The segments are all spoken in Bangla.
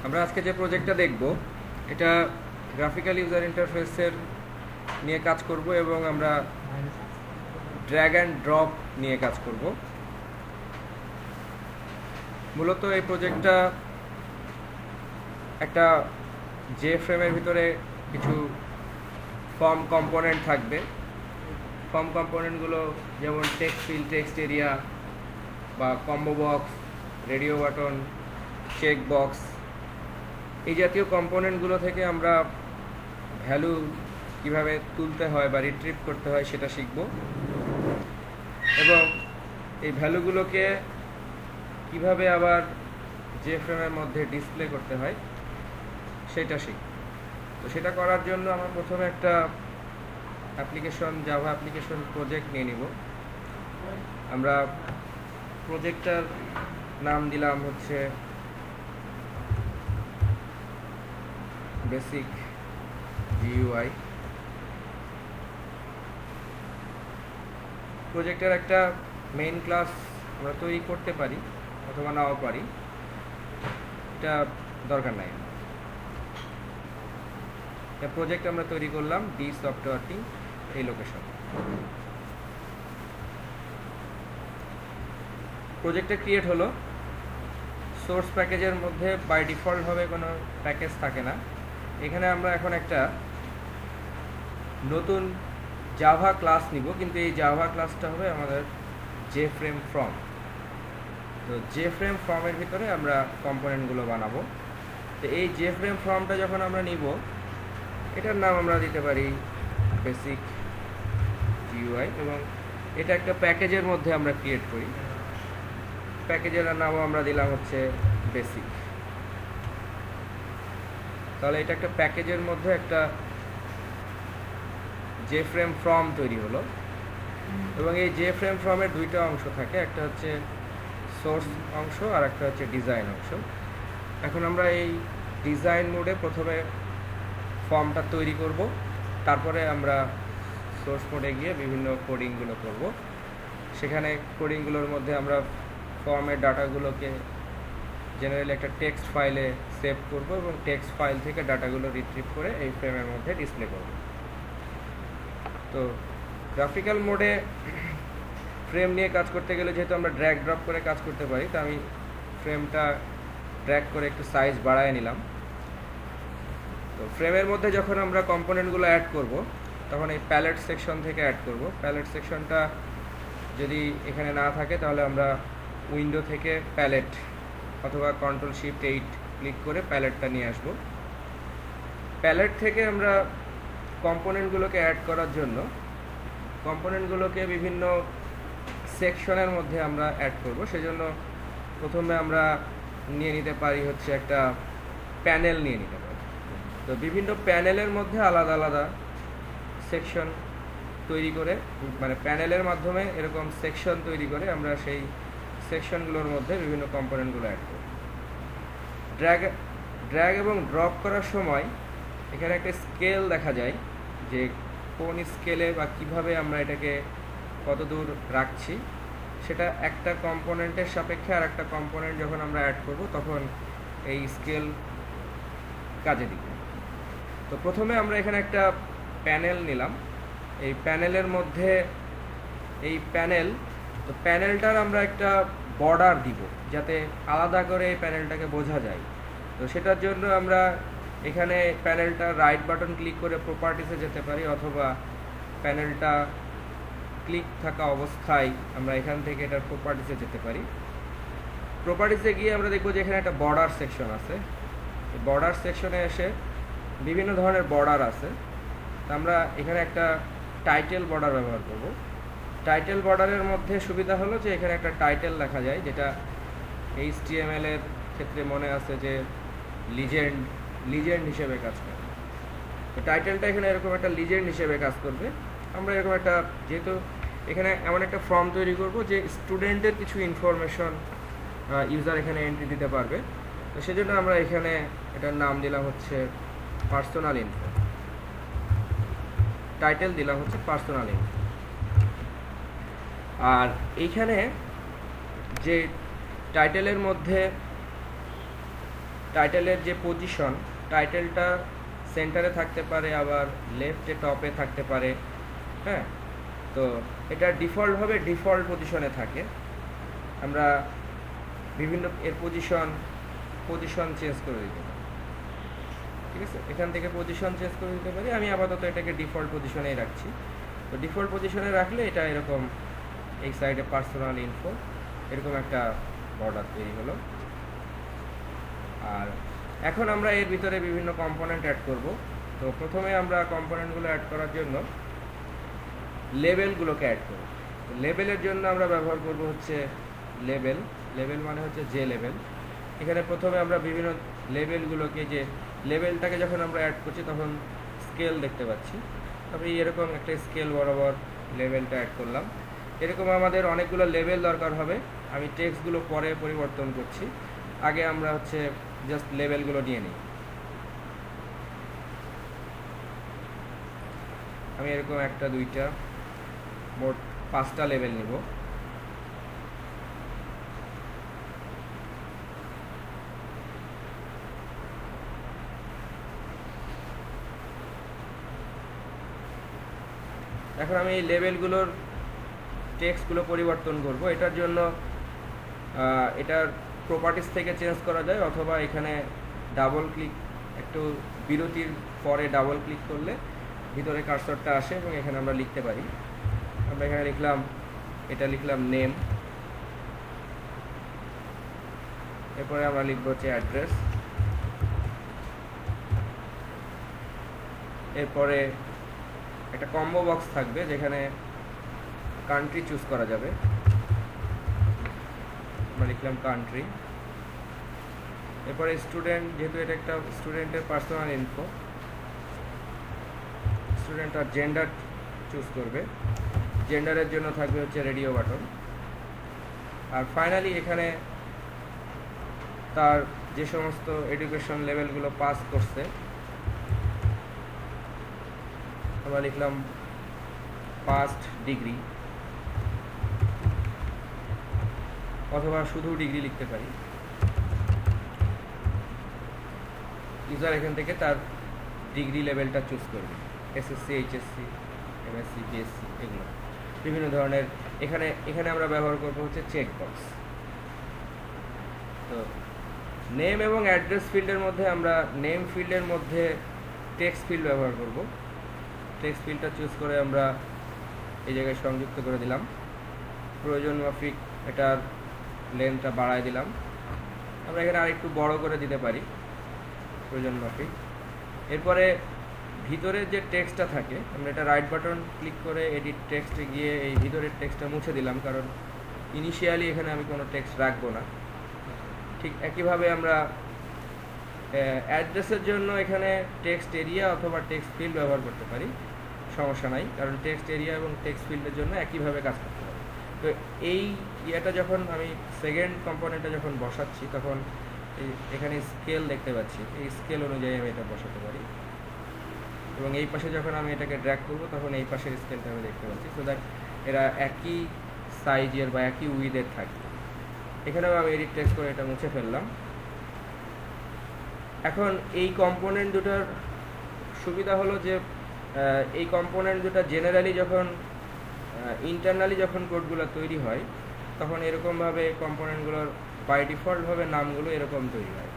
আমরা আজকে যে প্রজেক্টটা দেখব এটা গ্রাফিক্যাল ইউজার ইন্টারফেসের নিয়ে কাজ করব এবং আমরা ড্র্যাগ অ্যান্ড ড্রপ নিয়ে কাজ করব। মূলত এই প্রজেক্টটা একটা জে ফ্রেমের ভিতরে কিছু ফর্ম কম্পোনেন্ট থাকবে। ফর্ম কম্পোনেন্টগুলো যেমন টেক্সট ফিল্ড, টেক্সট এরিয়া বা combo box, radio button, check box, এই জাতীয় কম্পোনেন্টগুলো থেকে আমরা ভ্যালু কিভাবে তুলতে হয় বা রিট্রিভ করতে হয় সেটা শিখব এবং এই ভ্যালুগুলোকে কিভাবে আবার জে ফ্রেমের মধ্যে ডিসপ্লে করতে হয় সেটা শিখব। তো সেটা করার জন্য আমরা প্রথমে একটা জাভা অ্যাপ্লিকেশন প্রজেক্ট নিয়ে নিব। আমরা প্রজেক্টটার নাম দিলাম হচ্ছে বেসিক জিইউআই। প্রজেক্টের একটা মেইন ক্লাস আমরা তৈরি করতে পারি অথবা নাও পারি, এটা দরকার নাই। একটা প্রজেক্ট আমরা তৈরি করলাম ডি সফটওয়্যারটি এই লোকেশন। প্রজেক্টটা ক্রিয়েট হলো। সোর্স প্যাকেজের মধ্যে বাই ডিফল্ট ভাবে কোনো প্যাকেজ থাকে না। এখানে আমরা এখন একটা নতুন জাভা ক্লাস নিব, কিন্তু এই জাভা ক্লাসটা হবে আমাদের জে ফ্রেম ফর্ম। তো জে ফ্রেম ফর্মের ভিতরে আমরা কম্পোনেন্টগুলো বানাবো। তো এই জে ফ্রেম ফর্মটা যখন আমরা নিব, এটার নাম আমরা দিতে পারি বেসিক জিইউআই এবং এটা একটা প্যাকেজের মধ্যে আমরা ক্রিয়েট করি। প্যাকেজের নামও আমরা দিলাম হচ্ছে বেসিক। তাহলে এটা একটা প্যাকেজের মধ্যে একটা জে ফ্রেম ফর্ম তৈরি হলো এবং এই জে ফ্রেম ফর্মের দুইটা অংশ থাকে, একটা হচ্ছে সোর্স অংশ আর একটা হচ্ছে ডিজাইন অংশ। এখন আমরা এই ডিজাইন মোডে প্রথমে ফর্মটা তৈরি করব, তারপরে আমরা সোর্স মোডে গিয়ে বিভিন্ন কোডিংগুলো করব। সেখানে কোডিংগুলোর মধ্যে আমরা ফর্মের ডাটাগুলোকে জেনারেলি একটা টেক্সট ফাইলে সেভ করব এবং টেক্সট ফাইল থেকে ডাটাগুলো রিট্রিভ করে এই ফ্রেমের মধ্যে ডিসপ্লে করব। তো গ্রাফিক্যাল মোডে ফ্রেম নিয়ে কাজ করতে গেলে যেহেতু আমরা ড্র্যাগ ড্রপ করে কাজ করতে পারি, তো আমি ফ্রেমটা ড্র্যাগ করে একটু সাইজ বাড়ায় নিলাম। তো ফ্রেমের মধ্যে যখন আমরা কম্পোনেন্টগুলো অ্যাড করব, তখন এই প্যালেট সেকশন থেকে অ্যাড করব। প্যালেট সেকশনটা যদি এখানে না থাকে তাহলে আমরা উইন্ডো থেকে প্যালেট অথবা Ctrl+Shift+8 ক্লিক করে প্যালেটটা নিয়ে আসব। প্যালেট থেকে আমরা কম্পোনেন্টগুলোকে অ্যাড করার জন্য কম্পোনেন্টগুলোকে বিভিন্ন সেকশনের মধ্যে আমরা অ্যাড করব। সেজন্য প্রথমে আমরা নিয়ে নিতে পারি হচ্ছে একটা প্যানেল নিয়ে নিতে পারি। তো বিভিন্ন প্যানেলের মধ্যে আলাদা আলাদা সেকশন তৈরি করে, মানে প্যানেলের মাধ্যমে এরকম সেকশন তৈরি করে আমরা সেই সেকশনগুলোর মধ্যে বিভিন্ন কম্পোনেন্টগুলো অ্যাড করি। ড্র্যাগ এবং ড্রপ করার সময় এখানে একটা স্কেল দেখা যায় যে কোন স্কেলে বা কিভাবে আমরা এটাকে কত দূর রাখছি, সেটা একটা কম্পোনেন্টের সাপেক্ষে আর একটা কম্পোনেন্ট যখন আমরা অ্যাড করব তখন এই স্কেল কাজে দিবে। তো প্রথমে আমরা এখানে একটা প্যানেল নিলাম। এই প্যানেলের মধ্যে তো প্যানেলটার আমরা একটা বর্ডার দিব যাতে আলাদা করে এই প্যানেলটাকে বোঝা যায়। তো সেটার জন্য আমরা এখানে প্যানেলটা রাইট বাটন ক্লিক করে প্রপার্টিসে যেতে পারি, অথবা প্যানেলটা ক্লিক থাকা অবস্থায় আমরা এখান থেকে এটার প্রপার্টিসে যেতে পারি। প্রপার্টিসে গিয়ে আমরা দেখব যে এখানে একটা বর্ডার সেকশন আছে। এই বর্ডার সেকশনে এসে বিভিন্ন ধরনের বর্ডার আছে। তো আমরা এখানে একটা টাইটেল বর্ডার ব্যবহার করব। টাইটেল বর্ডারের মধ্যে সুবিধা হলো যে এখানে একটা টাইটেল লেখা যায়, যেটা HTML এর ক্ষেত্রে মনে আছে যে লিজেন্ড হিসেবে কাজ করে। তো টাইটেলটা এখানে এরকম একটা লিজেন্ড হিসেবে কাজ করবে। আমরা এরকম একটা, যেহেতু এখানে এমন একটা ফর্ম তৈরি করব যে স্টুডেন্টের কিছু ইনফরমেশন ইউজার এখানে এন্ট্রি দিতে পারবে। তো সেজন্য আমরা এখানে এটার নাম দিলাম হচ্ছে পার্সোনাল ইনফো, টাইটেল দিলাম হচ্ছে পার্সোনাল ইনফো। আর এইখানে যে টাইটেলের মধ্যে টাইটেলের যে পজিশন, টাইটেলটা সেন্টারে থাকতে পারে, আবার লেফটে টপে থাকতে পারে। হ্যাঁ, তো এটা ডিফল্টভাবে ডিফল্ট পজিশনে থাকে। আমরা বিভিন্ন এর পজিশন চেঞ্জ করে দিতে পারি। ঠিক আছে, এখান থেকে পজিশন চেঞ্জ করে দিতে পারি। আমি আপাতত এটাকে ডিফল্ট পজিশনেই রাখছি। তো ডিফল্ট পজিশনে রাখলে এটা এরকম এই সাইডে পার্সোনাল ইনফো এরকম একটা বর্ডার তৈরি হলো। আর এখন আমরা এর ভিতরে বিভিন্ন কম্পোনেন্ট অ্যাড করব। তো প্রথমে আমরা কম্পোনেন্টগুলো অ্যাড করার জন্য লেবেলগুলোকে অ্যাড করব। লেবেলের জন্য আমরা ব্যবহার করব হচ্ছে লেবেল মানে হচ্ছে যে লেবেল। এখানে প্রথমে আমরা বিভিন্ন লেবেলগুলোকে, যে লেবেলটাকে যখন আমরা অ্যাড করছি তখন স্কেল দেখতে পাচ্ছি। তারপরে এরকম একটা স্কেল বরাবর লেবেলটা অ্যাড করলাম। এরকম আমাদের অনেকগুলো লেবেল দরকার হবে। আমি টেক্সটগুলো পরে পরিবর্তন করছি, আগে আমরা হচ্ছে জাস্ট লেবেলগুলো নিয়ে নিই। আমি এরকম একটা, দুইটা, মোট 5টা লেবেল নিব। এখন আমি এই লেবেলগুলোর টেক্সটগুলো পরিবর্তন করব। এটার জন্য এটার প্রপার্টিস থেকে চেঞ্জ করা যায়, অথবা এখানে ডাবল ক্লিক, একটু বিরতির পরে ডাবল ক্লিক করলে ভিতরে কার্সরটা আসে এবং এখানে আমরা লিখতে পারি। আমরা এখানে লিখলাম, এটা লিখলাম নেম, এরপরে আমরা লিখবো হচ্ছে অ্যাড্রেস, এরপরে একটা কম্বো বক্স থাকবে যেখানে কান্ট্রি চুজ করা যাবে। আমরা লিখলাম কান্ট্রি। এরপরে স্টুডেন্ট, যেহেতু এটা একটা স্টুডেন্টের পার্সোনাল ইনফো, স্টুডেন্ট আর জেন্ডার চুজ করবে। জেন্ডারের জন্য থাকবে হচ্ছে রেডিও বাটন। আর ফাইনালি এখানে তার যে সমস্ত এডুকেশন লেভেলগুলো পাস করছে, আমরা লিখলাম ফার্স্ট ডিগ্রি, অথবা শুধু ডিগ্রি লিখতে পারি। ইউজার এখান থেকে তার ডিগ্রি লেভেলটা চুজ করবে, এসএসসি, এইচএসসি, এমএসসি, বিএসসি, এগুলো বিভিন্ন ধরনের। এখানে আমরা ব্যবহার করবো হচ্ছে চেক বক্স। তো নেম এবং অ্যাড্রেস ফিল্ডের মধ্যে আমরা নেম ফিল্ডের মধ্যে টেক্সট ফিল্ড ব্যবহার করব। টেক্সট ফিল্ডটা চুজ করে আমরা এই জায়গায় সংযুক্ত করে দিলাম। প্রয়োজন মাফিক এটার লেন্থটা বাড়ায় দিলাম। আমরা এখানে আরেকটু বড় করে দিতে পারি প্রয়োজন মাফিক। এরপরে ভিতরের যে টেক্সটটা থাকে, আমরা এটা রাইট বাটন ক্লিক করে এডিট টেক্সটে গিয়ে এই ভিতরের টেক্সটটা মুছে দিলাম, কারণ ইনিশিয়ালি এখানে আমি কোনো টেক্সট রাখবো না। ঠিক একইভাবে আমরা অ্যাড্রেসের জন্য এখানে টেক্সট এরিয়া অথবা টেক্সট ফিল্ড ব্যবহার করতে পারি, সমস্যা নাই, কারণ টেক্সট এরিয়া এবং টেক্সট ফিল্ডের জন্য একইভাবে কাজ করতে পারি। তো এই ইয়েটা যখন আমি সেকেন্ড কম্পোনেন্টটা যখন বসাচ্ছি, তখন এখানে স্কেল দেখতে পাচ্ছি, এই স্কেল অনুযায়ী আমি এটা বসাতে পারি। এবং এই পাশে যখন আমি এটাকে ড্র্যাগ করবো, তখন এই পাশের স্কেলটা আমি দেখতে পাচ্ছি, সো দ্যাট এরা একই সাইজের বা একই উইথের থাকবে। এখানেও আমি এডিট টেক্সট করে এটা মুছে ফেললাম। এখন এই কম্পোনেন্ট দুটার সুবিধা হলো যে এই কম্পোনেন্ট দুটা জেনারেলি যখন ইন্টারনালি যখন কোডগুলো তৈরি হয়, তখন এরকমভাবে কম্পোনেন্টগুলোর বাই ডিফল্টভাবে নামগুলো এরকম তৈরি হয়,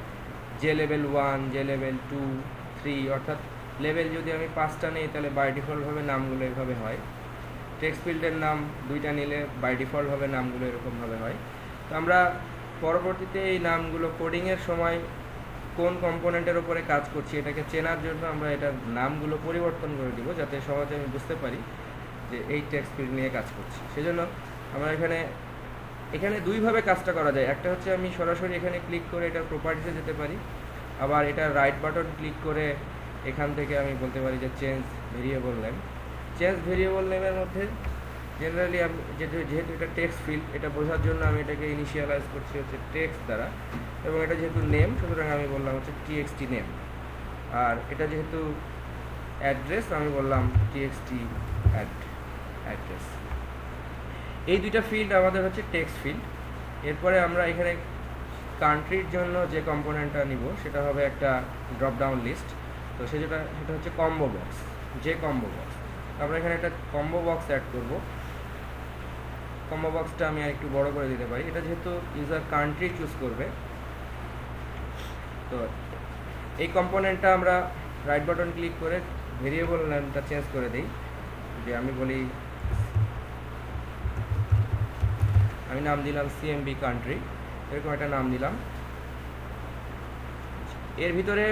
যে লেভেল 1, যে লেভেল 2, 3, অর্থাৎ লেভেল যদি আমি 5টা নিই তাহলে বাই ডিফল্টভাবে নামগুলো এভাবে হয়। টেক্সট ফিল্ডের নাম 2টা নিলে বাই ডিফল্টভাবে নামগুলো এরকমভাবে হয়। তো আমরা পরবর্তীতে এই নামগুলো কোডিংয়ের সময় কোন কম্পোনেন্টের উপরে কাজ করছি এটাকে চেনার জন্য আমরা এটার নামগুলো পরিবর্তন করে দিব, যাতে সহজে আমি বুঝতে পারি যে এই টেক্সট ফিল্ড নিয়ে কাজ করছি। সেজন্য আমরা এখানে দুইভাবে কাজটা করা যায়। একটা হচ্ছে আমি সরাসরি এখানে ক্লিক করে এটার প্রপার্টিতে যেতে পারি, আবার এটা রাইট বাটন ক্লিক করে এখান থেকে আমি বলতে পারি যে change variable name. Change variable নেমের মধ্যে জেনারেলি আমি যেহেতু এটা টেক্সট ফিল্ড, এটা বোঝার জন্য আমি এটাকে ইনিশিয়ালাইজ করছি হচ্ছে টেক্সট দ্বারা, এবং এটা যেহেতু নেম সুতরাং আমি বললাম হচ্ছে টিএক্সটি নেম। আর এটা যেহেতু অ্যাড্রেস, আমি বললাম টিএক্সটি অ্যাড্রেস। এই দুইটা ফিল্ড আমাদের হচ্ছে টেক্সট ফিল্ড। এরপরে আমরা এখানে কান্ট্রির জন্য যে কম্পোনেন্টটা নিব সেটা হবে একটা ড্রপ ডাউন লিস্ট। তো সেটা হচ্ছে কম্বো বক্স, যে কম্বো বক্স। আমরা এখানে একটা কম্বো বক্স অ্যাড করব। কম্বো বক্সটা আমি আর একটু বড় করে দিতে পারি, এটা যেহেতু ইউজার কান্ট্রি চুজ করবে। তো এই কম্পোনেন্টটা আমরা রাইট বাটন ক্লিক করে ভেরিয়েবল নামটা চেঞ্জ করে দিই। যে আমি বলি, আমি নাম দিলাম সিএমবি কান্ট্রি, এরকম একটা নাম দিলাম। এর ভিতরে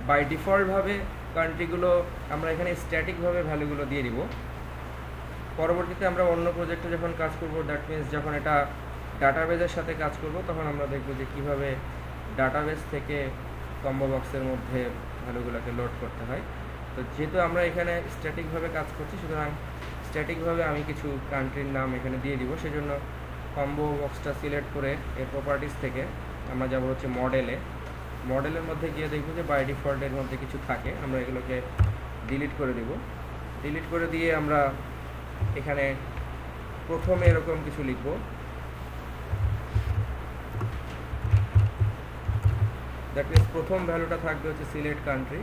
বাই ডিফল্টভাবে কান্ট্রিগুলো আমরা এখানে স্ট্যাটিকভাবে ভ্যালুগুলো দিয়ে দিব। পরবর্তীতে আমরা অন্য প্রজেক্টে যখন কাজ করব, দ্যাট মিনস যখন এটা ডাটাবেজের সাথে কাজ করব, তখন আমরা দেখব যে কীভাবে ডাটাবেজ থেকে কম্বো বক্সের মধ্যে ভ্যালুগুলোকে লোড করতে হয়। তো যেহেতু আমরা এখানে স্ট্যাটিকভাবে কাজ করছি, সুতরাং স্ট্যাটিকভাবে আমি কিছু কান্ট্রির নাম এখানে দিয়ে দিব। সেজন্য কম্বো বক্সটা সিলেক্ট করে এর প্রপার্টিস থেকে আমরা যাব হচ্ছে মডেলের মধ্যে গিয়ে দেখব যে বাই ডিফল্টের মধ্যে কিছু থাকে, আমরা এগুলোকে ডিলিট করে দেব। ডিলিট করে দিয়ে আমরা এখানে প্রথমে এরকম কিছু লিখব, দ্যাট মিনস প্রথম ভ্যালুটা থাকবে হচ্ছে সিলেক্ট কান্ট্রি।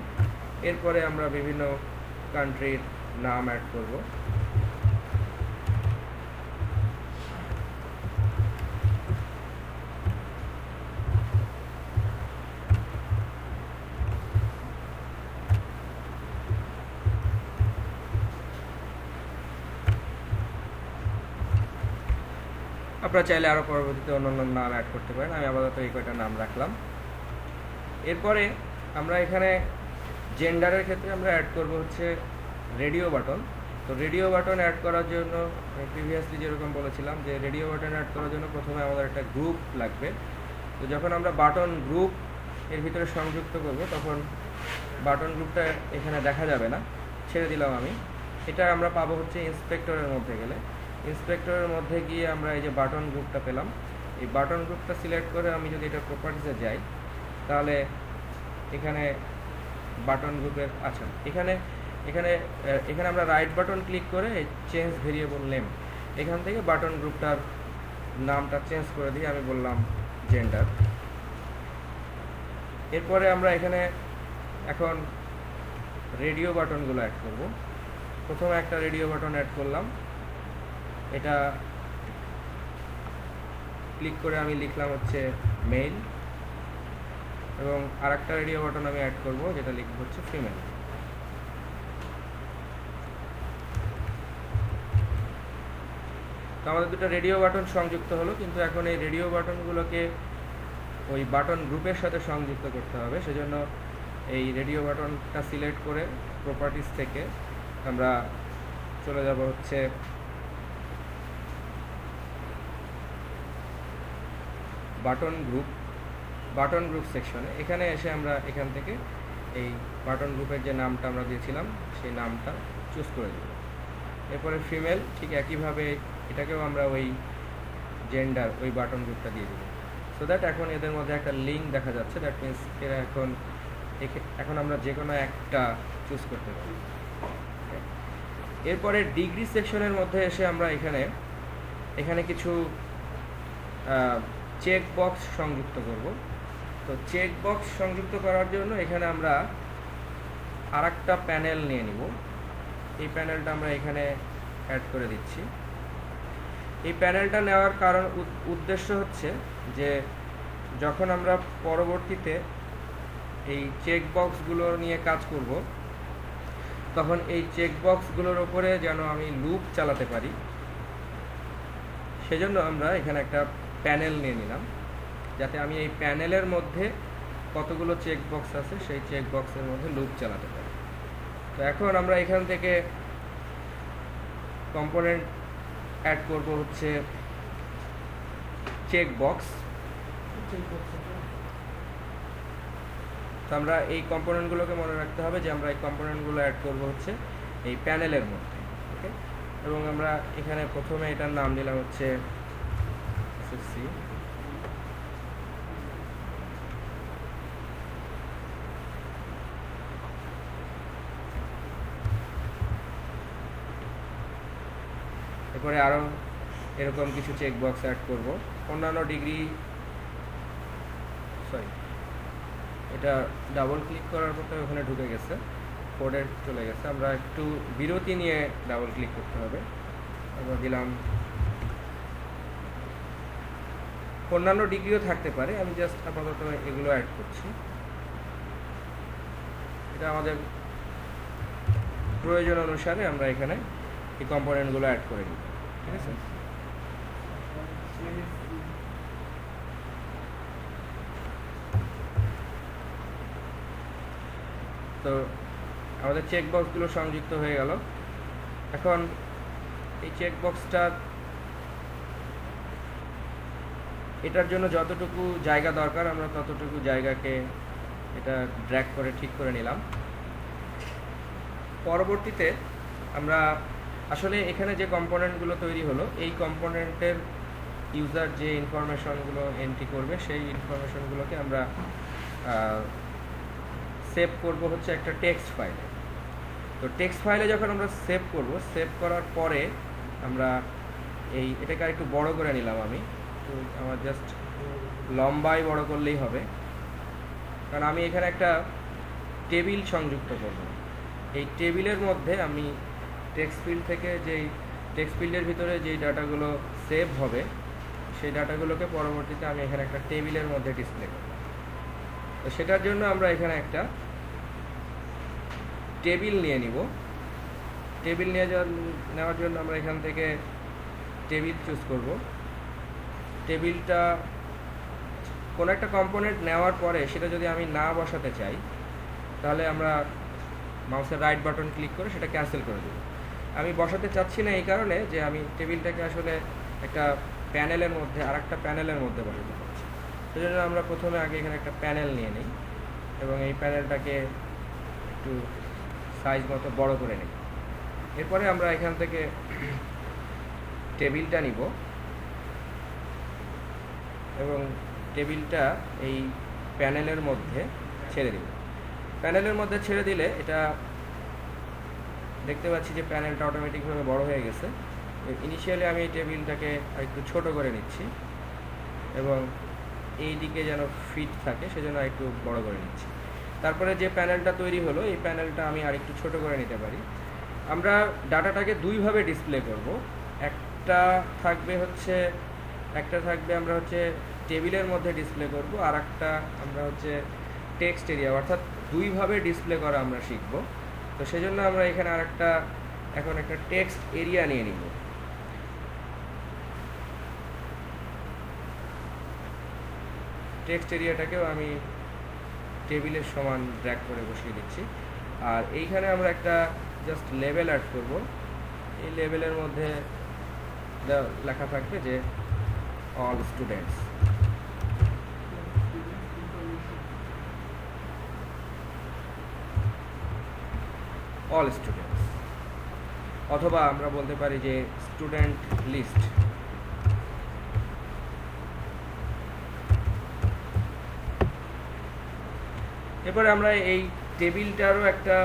এরপরে আমরা বিভিন্ন কান্ট্রির নাম অ্যাড করব। আপনারা চাইলে আরও পরবর্তীতে অন্যান্য নাম অ্যাড করতে পারেন, আমি আপাতত এই কয়টা নাম রাখলাম। এরপরে আমরা এখানে জেন্ডারের ক্ষেত্রে আমরা অ্যাড করব হচ্ছে রেডিও বাটন। তো রেডিও বাটন অ্যাড করার জন্য প্রিভিয়াসলি যেরকম বলেছিলাম যে রেডিও বাটন অ্যাড করার জন্য প্রথমে আমাদের একটা গ্রুপ লাগবে। তো যখন আমরা বাটন গ্রুপ এর ভিতরে সংযুক্ত করব, তখন বাটন গ্রুপটা এখানে দেখা যাবে না, ছেড়ে দিলাম আমি। এটা আমরা পাবো হচ্ছে ইন্সপেক্টরের মধ্যে গেলে। ইন্সপেক্টরের মধ্যে গিয়ে আমরা এই যে বাটন গ্রুপটা পেলাম, এই বাটন গ্রুপটা সিলেক্ট করে আমি যদি এটা প্রপার্টিসে যাই, তাহলে এখানে বাটন গ্রুপের আচ্ছা এখানে এখানে এখানে আমরা রাইট বাটন ক্লিক করে চেঞ্জ ভেরিয়েবল নেম, এখান থেকে বাটন গ্রুপটার নামটা চেঞ্জ করে দিয়ে আমি বললাম জেন্ডার। এরপরে আমরা এখানে এখন রেডিও বাটনগুলো অ্যাড করব। প্রথমে একটা রেডিও বাটন অ্যাড করলাম, এটা ক্লিক করে আমি লিখলাম হচ্ছে মেল, এবং আরেকটা রেডিও বাটন আমি অ্যাড করব যেটা লিখব হচ্ছে ফিমেল। তো আমাদের দুটো রেডিও বাটন সংযুক্ত হলো, কিন্তু এখন এই রেডিও বাটনগুলোকে ওই বাটন গ্রুপের সাথে সংযুক্ত করতে হবে। সেজন্য এই রেডিও বাটনটা সিলেক্ট করে প্রপার্টিস থেকে আমরা চলে যাব হচ্ছে বাটন গ্রুপ সেকশনে। এখানে এসে আমরা এখান থেকে এই বাটন গ্রুপের যে নামটা আমরা দিয়েছিলাম সেই নামটা চুজ করে দেব। এরপরে ফিমেল, ঠিক একইভাবে এটাকেও আমরা ওই জেন্ডার ওই বাটন গ্রুপটা দিয়ে দেবো। সো দ্যাট এখন এদের মধ্যে একটা লিঙ্ক দেখা যাচ্ছে, দ্যাট মিনস এরা এখন আমরা যে কোনো একটা চুজ করতে পারি। এরপরে ডিগ্রি সেকশনের মধ্যে এসে আমরা এখানে কিছু চেক বক্স সংযুক্ত করব। তো চেক বক্স সংযুক্ত করার জন্য এখানে আমরা আরেকটা প্যানেল নিয়ে নিব। এই প্যানেলটা আমরা এখানে অ্যাড করে দিচ্ছি। এই প্যানেলটা নেওয়ার উদ্দেশ্য হচ্ছে যে যখন আমরা পরবর্তীতে এই চেক বক্সগুলো নিয়ে কাজ করব, তখন এই চেক বক্সগুলোর ওপরে যেন আমি লুপ চালাতে পারি, সেজন্য আমরা এখানে একটা প্যানেল নিয়ে নিলাম, যাতে আমি এই প্যানেলের মধ্যে কতগুলো চেক বক্স আছে সেই চেক বক্সের মধ্যে লুপ চালাতে পারি। তো এখন আমরা এখান থেকে কম্পোনেন্ট অ্যাড করব হচ্ছে চেক বক্স। তো আমরা এই কম্পোনেন্টগুলোকে মনে রাখতে হবে যে আমরা এই কম্পোনেন্টগুলো অ্যাড করব হচ্ছে এই প্যানেলের মধ্যে। ওকে, এবং আমরা এখানে প্রথমে এটার নাম দিলাম হচ্ছে এসএসসি। এরপরে আরও এরকম কিছু চেক বক্স অ্যাড করব। অন্যান্য ডিগ্রি সরি, এটা ডাবল ক্লিক করার পর ওখানে ঢুকে গেছে, কোডে চলে গেছে। আমরা একটু বিরতি নিয়ে ডাবল ক্লিক করতে হবে। আমরা দিলাম, অন্যান্য ডিগ্রিও থাকতে পারে, আমি জাস্ট আপাতত এগুলো অ্যাড করছি। এটা আমাদের প্রয়োজন অনুসারে আমরা এখানে এই কম্পোনেন্টগুলো অ্যাড করে নিই, ঠিক আছে। তো আমাদের চেকবক্সগুলো সংযুক্ত হয়ে গেল। এখন এই চেকবক্সটা, এটার জন্য যতটুকু জায়গা দরকার আমরা ততটুকু জায়গাকে এটা ড্র্যাগ করে ঠিক করে নিলাম। পরবর্তীতে আমরা আসলে এখানে যে কম্পোনেন্টগুলো তৈরি হলো, এই কম্পোনেন্টের ইউজার যে ইনফরমেশনগুলো এন্ট্রি করবে সেই ইনফরমেশনগুলোকে আমরা সেভ করব হচ্ছে একটা টেক্সট ফাইলে। তো টেক্সট ফাইলে যখন আমরা সেভ করব, সেভ করার পরে আমরা এটাকে আর একটু বড় করে নিলাম আমি। তো আমার জাস্ট লম্বায় বড় করলেই হবে, কারণ আমি এখানে একটা টেবিল সংযুক্ত করব। এই টেবিলের মধ্যে আমি টেক্সট ফিল্ড থেকে যেই টেক্সট ফিল্ডের ভিতরে যেই ডাটাগুলো সেভ হবে সেই ডাটাগুলোকে পরবর্তীতে আমি এখানে একটা টেবিলের মধ্যে ডিসপ্লে করব। তো সেটার জন্য আমরা এখানে একটা টেবিল নিয়ে নিব। টেবিল নেওয়ার জন্য আমরা এখান থেকে টেবিল চুজ করব। টেবিলটা কোনো একটা কম্পোনেন্ট নেওয়ার পরে সেটা যদি আমি না বসাতে চাই, তাহলে আমরা মাউসের রাইট বাটন ক্লিক করে সেটা ক্যান্সেল করে দেব। আমি বসাতে চাচ্ছি না এই কারণে যে আমি টেবিলটাকে আসলে একটা প্যানেলের মধ্যে আরেকটা প্যানেলের মধ্যে বসাতে চাচ্ছি। সেজন্য আমরা প্রথমে আগে এখানে একটা প্যানেল নিয়ে নিই এবং এই প্যানেলটাকে একটু সাইজ মতো বড় করে নিই। এরপরে আমরা এখান থেকে টেবিলটা নিব এবং টেবিলটা এই প্যানেলের মধ্যে ছেড়ে দিব। প্যানেলের মধ্যে ছেড়ে দিলে এটা দেখতে পাচ্ছি যে প্যানেলটা অটোমেটিকভাবে বড় হয়ে গেছে। ইনিশিয়ালি আমি এই টেবিলটাকে একটু ছোট করে নিচ্ছি এবং এই দিকে যেন ফিট থাকে সেজন্য একটু বড় করে নিচ্ছি। তারপরে যে প্যানেলটা তৈরি হলো এই প্যানেলটা আমি আরেকটু ছোট করে নিতে পারি। আমরা ডাটাটাকে দুইভাবে ডিসপ্লে করব। একটা থাকবে আমরা হচ্ছে টেবিলের মধ্যে ডিসপ্লে করব, আর একটা আমরা হচ্ছে টেক্সট এরিয়া, অর্থাৎ দুইভাবে ডিসপ্লে করা আমরা শিখব। তো সেজন্য আমরা এখানে এখন একটা টেক্সট এরিয়া নিয়ে নিব। টেক্সট এরিয়াটাকেও আমি টেবিলের সমান ড্র্যাগ করে বসিয়ে দিচ্ছি। আর এইখানে আমরা একটা জাস্ট লেবেল অ্যাড করব। এই লেবেলের মধ্যে লেখা থাকবে যে অল স্টুডেন্টস। অল স্টুডেন্টস, অথবা আমরা বলতে পারি যে স্টুডেন্ট লিস্ট। এরপরে আমরা এই টেবিলটারও একটা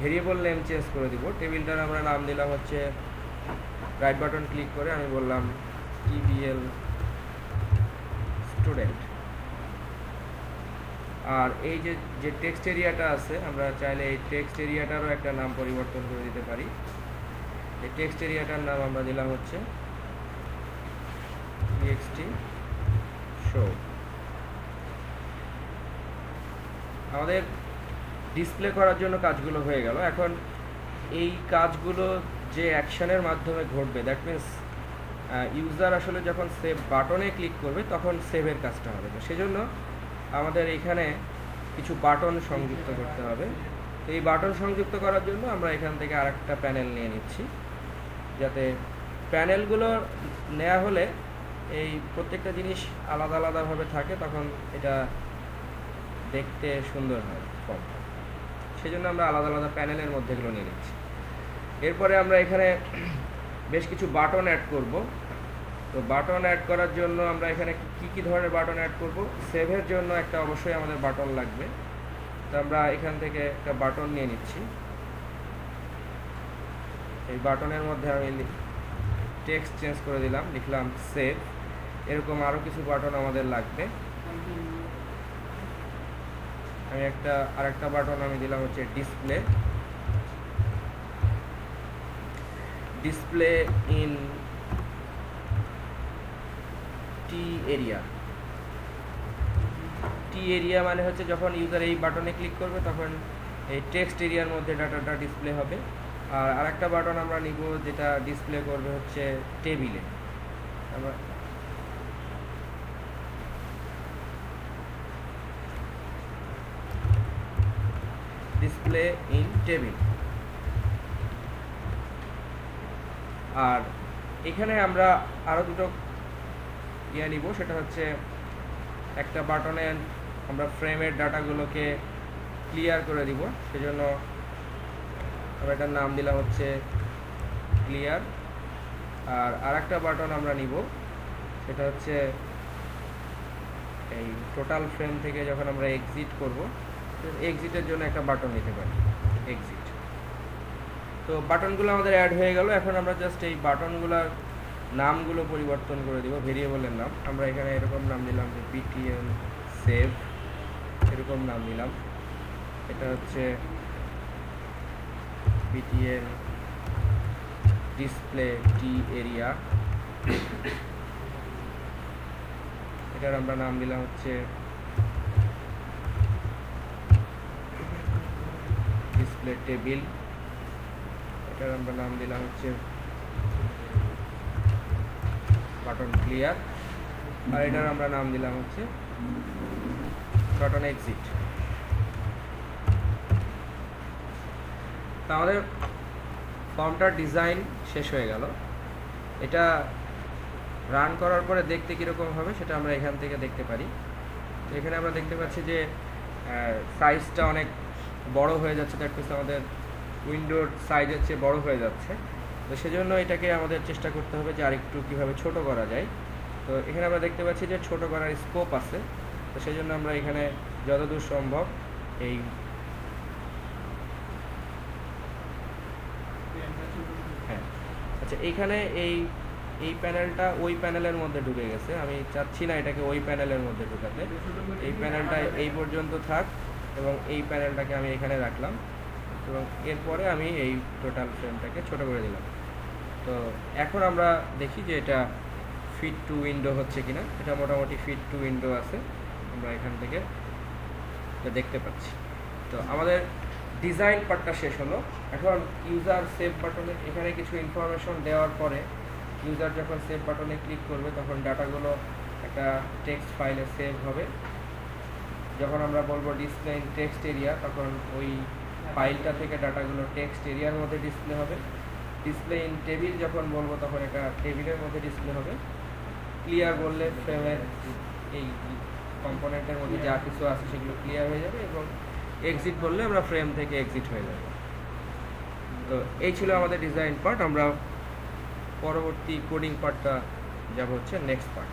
ভেরিয়েবল নেম চেঞ্জ করে দিব। টেবিলটার আমরা নাম দিলাম হচ্ছে, রাইট বাটন ক্লিক করে আমি বললাম TBL স্টুডেন্ট। আর এই যে টেক্সট এরিয়াটা আছে, আমরা চাইলে এই টেক্সট এরিয়াটারও একটা নাম পরিবর্তন করে দিতে পারি। এই টেক্সট এরিয়াটার নাম আমরা দিলাম হচ্ছে TXT শো। আমাদের ডিসপ্লে করার জন্য কাজগুলো হয়ে গেল। এখন এই কাজগুলো যে অ্যাকশনের মাধ্যমে ঘটবে, দ্যাট মিনস ইউজার আসলে যখন সেভ বাটনে ক্লিক করবে তখন সেভের কাজটা হবে। তো সেজন্য আমাদের এখানে কিছু বাটন সংযুক্ত করতে হবে। তো এই বাটন সংযুক্ত করার জন্য আমরা এখান থেকে আরেকটা প্যানেল নিয়ে নিচ্ছি, যাতে প্যানেলগুলো নেওয়া হলে এই প্রত্যেকটা জিনিস আলাদা আলাদাভাবে থাকে, তখন এটা দেখতে সুন্দর হয় ফর্ম। সেজন্য আমরা আলাদা আলাদা প্যানেলের মধ্যে এগুলো নিয়ে নিচ্ছি। এরপরে আমরা এখানে বেশ কিছু বাটন অ্যাড করব। তো বাটন অ্যাড করার জন্য আমরা এখানে কি ধরনের বাটন অ্যাড করব? সেভের জন্য একটা অবশ্যই আমাদের বাটন লাগবে। তো আমরা এখান থেকে একটা বাটন নিয়ে নিচ্ছি। এই বাটনের মধ্যে আমি টেক্সট চেঞ্জ করে দিলাম, লিখলাম সেভ। এরকম আরও কিছু বাটন আমাদের লাগবে। আমি আরেকটা বাটন আমি দিলাম হচ্ছে ডিসপ্লে ইন টি এরিয়া মানে হচ্ছে যখন ইউজার এই বাটনে ক্লিক করবে তখন এই টেক্সট এরিয়ার মধ্যে ডাটাটা ডিসপ্লে হবে। আর আরেকটা বাটন আমরা নিব যেটা ডিসপ্লে করবে হচ্ছে টেবিলে। আমরা ডিসপ্লে ইন টেবিল। আর এখানে আমরা আরও দুটো নিব, সেটা হচ্ছে একটা বাটনে আমরা ফ্রেমের ডাটাগুলোকে ক্লিয়ার করে দিব, সেজন্য আমরা এটার নাম দিলাম হচ্ছে ক্লিয়ার। আর আরেকটা বাটন আমরা নিব, সেটা হচ্ছে এই টোটাল ফ্রেম থেকে যখন আমরা এক্সিট করব, এক্সিটের জন্য একটা বাটন নিতে পারি, এক্সিট। তো বাটনগুলো আমাদের অ্যাড হয়ে গেল। এখন আমরা জাস্ট এই বাটনগুলোর নামগুলো পরিবর্তন করে দিব, ভেরিয়েবলের নাম। আমরা এখানে এরকম নাম দিলাম যে btn সেভ, এরকম নাম দিলাম। এটা হচ্ছে btn ডিসপ্লে টি এরিয়া, এটার আমরা নাম দিলাম হচ্ছে ডিসপ্লে টেবিল, এটার আমরা নাম দিলাম হচ্ছে বাটন ক্লিয়ার, আর এটার আমরা নাম দিলাম হচ্ছে বাটন এক্সিট। তা আমাদের ফর্মটার ডিজাইন শেষ হয়ে গেল। এটা রান করার পরে দেখতে কীরকম হবে সেটা আমরা এখান থেকে দেখতে পারি। এখানে আমরা দেখতে পাচ্ছি যে সাইজটা অনেক বড় হয়ে যাচ্ছে, দ্যাট মিনস আমাদের উইন্ডোর সাইজের চেয়ে বড় হয়ে যাচ্ছে। তো সেজন্য এটাকে আমাদের চেষ্টা করতে হবে যে আরেকটু কীভাবে ছোট করা যায়। তো এখানে আমরা দেখতে পাচ্ছি যে ছোট করার স্কোপ আছে, তো সেই জন্য আমরা এখানে যতদূর সম্ভব এই আচ্ছা এইখানে এই প্যানেলটা ওই প্যানেলের মধ্যে ঢুকে গেছে, আমি চাচ্ছি না এটাকে ওই প্যানেলের মধ্যে ঢুকাতে। এই প্যানেলটা এই পর্যন্ত থাক এবং এই প্যানেলটাকে আমি এখানে রাখলাম, এবং এরপরে আমি এই টোটাল ফ্রেমটাকে ছোট করে দিলাম। তো এখন আমরা দেখি যে এটা ফিট টু উইন্ডো হচ্ছে কিনা। এটা মোটামুটি ফিট টু উইন্ডো আছে, আমরা এখান থেকে দেখতে পাচ্ছি। তো আমাদের ডিজাইন পার্টটা শেষ হলো। এখন ইউজার সেভ বাটনে এখানে কিছু ইনফরমেশন দেওয়ার পরে ইউজার যখন সেভ বাটনে ক্লিক করবে তখন ডাটাগুলো একটা টেক্সট ফাইলে সেভ হবে। যখন আমরা বলবো ডিসপ্লে ইন টেক্সট এরিয়া তখন ওই ফাইলটা থেকে ডাটাগুলো টেক্সট এরিয়ার মধ্যে ডিসপ্লে হবে। ডিসপ্লে ইন টেবিল যখন বলবো তখন এটা টেবিলের মধ্যে ডিসপ্লে হবে। ক্লিয়ার বললে ফ্রেমের এই কম্পোনেন্টের মধ্যে যা কিছু আছে সেগুলো ক্লিয়ার হয়ে যাবে, এবং এক্সিট বললে আমরা ফ্রেম থেকে এক্সিট হয়ে যাব। তো এই ছিল আমাদের ডিজাইন পার্ট। আমরা পরবর্তী কোডিং পার্টটা যাব হচ্ছে নেক্সট পার্ট।